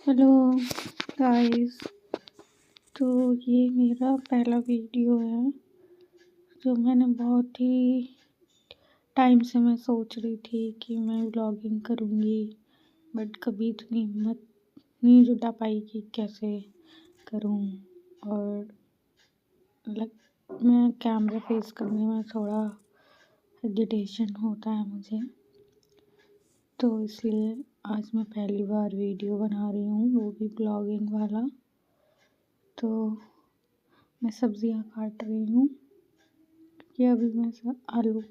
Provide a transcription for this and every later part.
Hello guys. तो ये मेरा पहला वीडियो है जो मैंने बहुत ही टाइम से मैं सोच रही थी कि मैं व्लॉगिंग करूँगी, बट कभी इतनी हिम्मत नहीं जुटा पाई कि कैसे करूँ। और मैं कैमरा फेस करने में थोड़ा हेजिटेशन होता है मुझे, तो इसलिए आज मैं पहली बार वीडियो बना रही हूँ, वो भी ब्लॉगिंग वाला। तो मैं सब्जियां काट रही हूँ कि अभी मैं आलू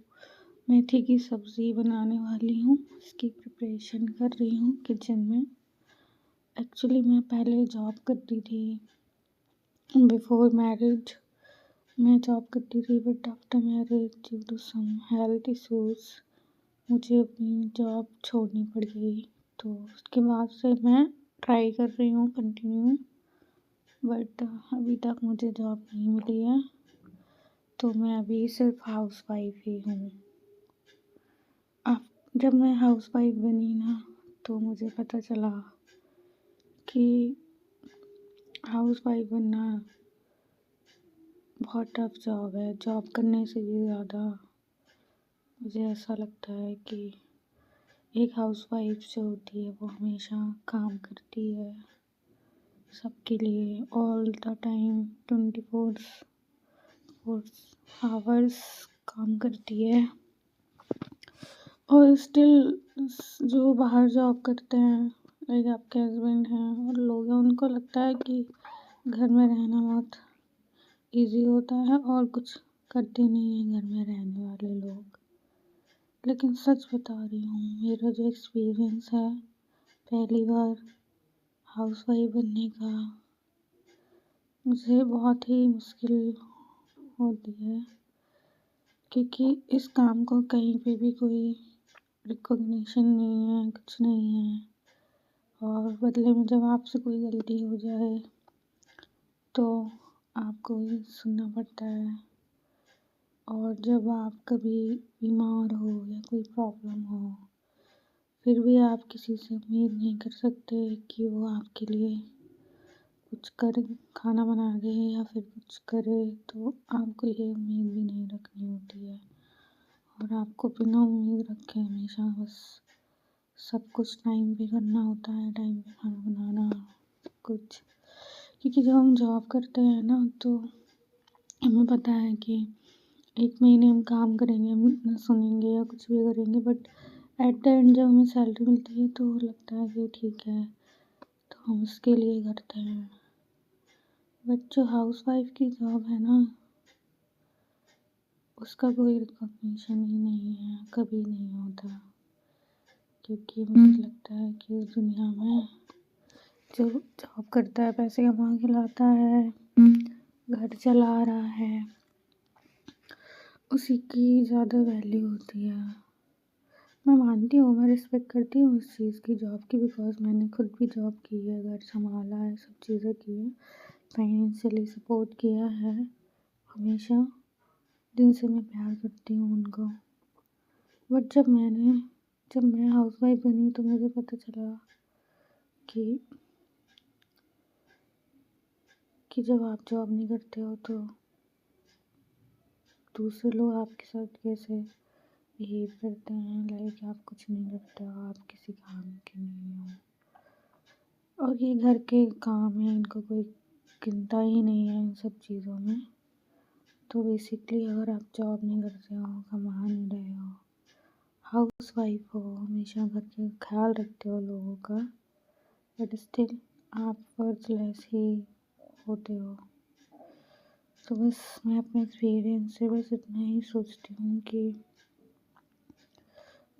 मेथी की सब्ज़ी बनाने वाली हूँ, इसकी प्रिपरेशन कर रही हूँ किचन में। एक्चुअली मैं पहले जॉब करती थी, बिफोर मैरिज मैं जॉब करती थी, but after marriage due to some health issues मुझे अपनी जॉब छोड़नी पड़ गई। तो उसके बाद से मैं ट्राई कर रही हूँ कंटिन्यू, बट अभी तक मुझे जॉब नहीं मिली है, तो मैं अभी सिर्फ हाउस वाइफ ही हूँ। जब मैं हाउस वाइफ बनी ना, तो मुझे पता चला कि हाउस वाइफ बनना बहुत टफ जॉब है। जॉब करने से भी ज़्यादा मुझे ऐसा लगता है कि एक हाउस वाइफ जो होती है वो हमेशा काम करती है सबके लिए, ऑल द टाइम 24 आवर्स काम करती है। और स्टिल जो बाहर जॉब करते हैं, लाइक आपके हस्बैंड हैं और लोग हैं, उनको लगता है कि घर में रहना बहुत इजी होता है और कुछ करते नहीं हैं घर में रहने वाले लोग। लेकिन सच बता रही हूँ, मेरा जो एक्सपीरियंस है पहली बार हाउस वाइफ बनने का, मुझे बहुत ही मुश्किल होती है, क्योंकि इस काम को कहीं पे भी कोई रिकॉग्निशन नहीं है, कुछ नहीं है। और बदले में जब आपसे कोई गलती हो जाए तो आपको ही सुनना पड़ता है। और जब आप कभी बीमार हो या कोई प्रॉब्लम हो, फिर भी आप किसी से उम्मीद नहीं कर सकते कि वो आपके लिए कुछ करे, खाना बना दे या फिर कुछ करे। तो आपको ये उम्मीद भी नहीं रखनी होती है, और आपको बिना उम्मीद रखे हमेशा बस सब कुछ टाइम पे करना होता है, टाइम पे खाना बनाना कुछ। क्योंकि जब हम जॉब करते हैं ना, तो हमें पता है कि 1 महीने हम काम करेंगे, हम सुनेंगे या कुछ भी करेंगे, बट एट द एंड जब हमें सैलरी मिलती है तो लगता है कि ठीक है, तो हम उसके लिए करते हैं। बट जो हाउस वाइफ की जॉब है ना, उसका कोई रिकॉग्निशन ही नहीं है, कभी नहीं होता। क्योंकि मुझे लगता है कि इस दुनिया में जो जॉब करता है, पैसे कमा के लाता है, घर चला रहा है, उसी की ज़्यादा वैल्यू होती है। मैं मानती हूँ, मैं रिस्पेक्ट करती हूँ इस चीज़ की, जॉब की, बिकॉज मैंने खुद भी जॉब की है, घर संभाला है, सब चीज़ें की है, फाइनेंशियली सपोर्ट किया है हमेशा, जिनसे मैं प्यार करती हूँ उनको। बट जब मैं हाउस वाइफ बनी तो मुझे पता चला कि जब आप जॉब नहीं करते हो तो दूसरे लोग आपके साथ कैसे बिहेव करते हैं, लाइक आप कुछ नहीं करते हो, आप किसी काम के नहीं हो, और ये घर के काम है, इनको कोई गिनता ही नहीं है इन सब चीज़ों में। तो बेसिकली अगर आप जॉब नहीं करते हो, कमा नहीं रहे हो, हाउस वाइफ हो, हमेशा घर के ख्याल रखते हो लोगों का, बट स्टिल आप वर्थलेस ही होते हो। तो बस मैं अपने एक्सपीरियंस से बस इतना ही सोचती हूँ कि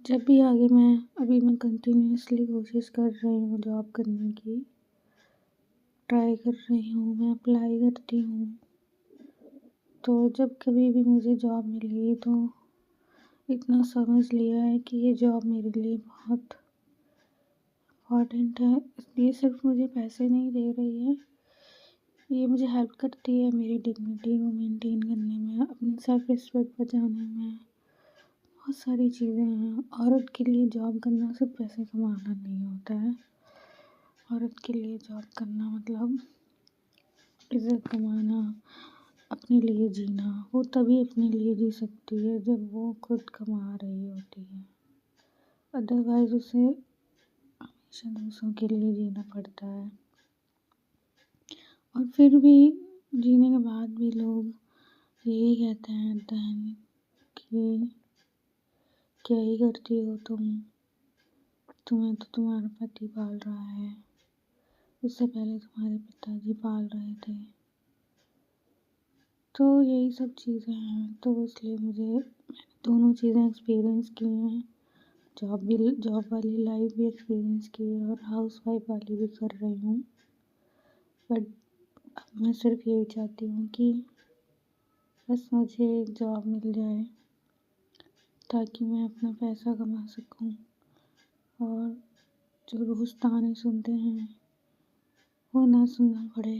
जब भी आगे अभी मैं कंटिन्यूअसली कोशिश कर रही हूँ जॉब करने की, ट्राई कर रही हूँ, मैं अप्लाई करती हूँ। तो जब कभी भी मुझे जॉब मिली तो इतना समझ लिया है कि ये जॉब मेरे लिए बहुत इम्पॉर्टेंट है। इसलिए सिर्फ मुझे पैसे नहीं दे रही है, ये मुझे हेल्प करती है मेरी डिग्निटी को मेंटेन करने में, अपनी सेल्फ रिस्पेक्ट बचाने में। बहुत सारी चीज़ें हैं। औरत के लिए जॉब करना सिर्फ पैसे कमाना नहीं होता है, औरत के लिए जॉब करना मतलब इज़्ज़त कमाना, अपने लिए जीना। वो तभी अपने लिए जी सकती है जब वो खुद कमा रही होती है, अदरवाइज़ उसे हमेशा दूसरों के लिए जीना पड़ता है। और फिर भी जीने के बाद भी लोग यही कहते हैं एट द एंड कि क्या ही करती हो तुम्हें तो तुम्हारा पति पाल रहा है, उससे पहले तुम्हारे पिताजी पाल रहे थे। तो यही सब चीज़ें हैं, तो इसलिए मैंने दोनों चीज़ें एक्सपीरियंस की हैं। जॉब वाली लाइफ भी एक्सपीरियंस की है और हाउसवाइफ वाली भी कर रही हूँ। बट अब मैं सिर्फ यही चाहती हूँ कि बस मुझे एक जॉब मिल जाए ताकि मैं अपना पैसा कमा सकूँ और जो रोज़ ताने सुनते हैं वो ना सुनना पड़े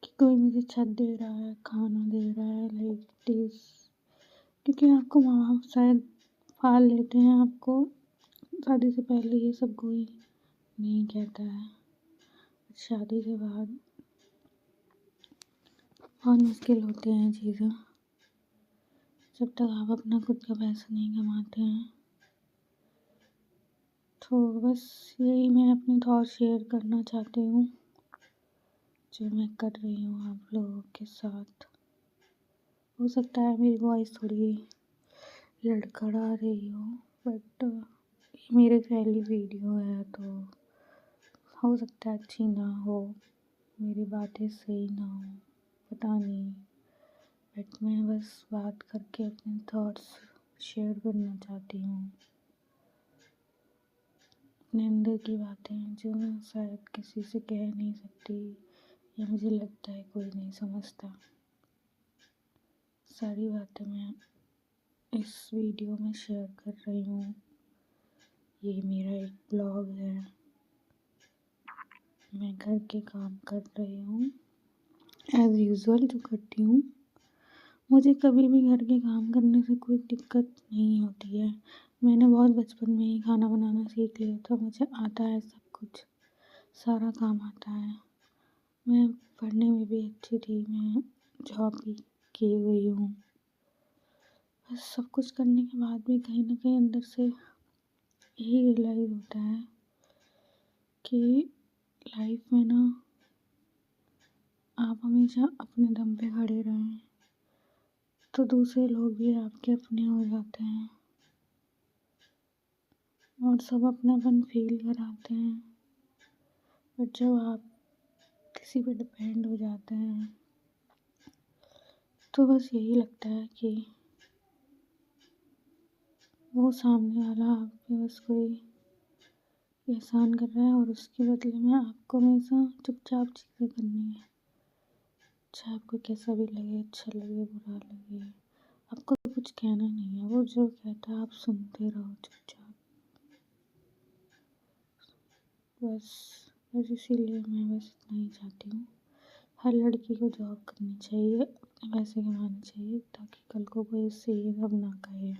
कि कोई मुझे छत दे रहा है, खाना दे रहा है, लाइक दिस। क्योंकि आपको माँ बाप शायद पाल लेते हैं, आपको शादी से पहले ये सब कोई नहीं कहता है। शादी के बाद बहुत मुश्किल होती हैं चीज़ें, जब तक आप अपना खुद का पैसा नहीं कमाते हैं। तो बस यही मैं अपने थॉट शेयर करना चाहती हूँ जो मैं कर रही हूँ आप लोगों के साथ। हो सकता है मेरी वॉइस थोड़ी लड़खड़ा रही हो, बट ये मेरी पहली वीडियो है तो हो सकता है अच्छी ना हो, मेरी बातें सही ना हो, पता नहीं। बट मैं बस बात करके अपने थॉट्स शेयर करना चाहती हूँ, अपने अंदर की बातें जो मैं शायद किसी से कह नहीं सकती या मुझे लगता है कोई नहीं समझता। सारी बातें मैं इस वीडियो में शेयर कर रही हूँ। ये मेरा एक ब्लॉग है, मैं घर के काम कर रही हूँ एज़ यूजुअल जो करती हूँ। मुझे कभी भी घर के काम करने से कोई दिक्कत नहीं होती है। मैंने बहुत बचपन में ही खाना बनाना सीख लिया था, मुझे आता है सब कुछ, सारा काम आता है। मैं पढ़ने में भी अच्छी थी, मैं जॉब भी की हुई हूँ। बस सब कुछ करने के बाद भी कहीं ना कहीं अंदर से यही रियलाइज़ होता है कि लाइफ में ना आप हमेशा अपने दम पे खड़े रहें तो दूसरे लोग भी आपके अपने हो जाते हैं और सब अपनापन फील कराते हैं। बट जब आप किसी पे डिपेंड हो जाते हैं तो बस यही लगता है कि वो सामने वाला आप पे बस कोई एहसान कर रहा है और उसके बदले में आपको हमेशा चुपचाप चीज़ें करनी है, चाहे आपको कैसा भी लगे, अच्छा लगे, बुरा लगे, आपको कुछ कहना नहीं है। वो जो कहता है आप सुनते रहो चुपचाप। बस इसीलिए मैं बस इतना ही चाहती हूँ। हर लड़की को जॉब करनी चाहिए, अपने पैसे कमाने चाहिए ताकि कल को कोई इससे ये सब ना कहे।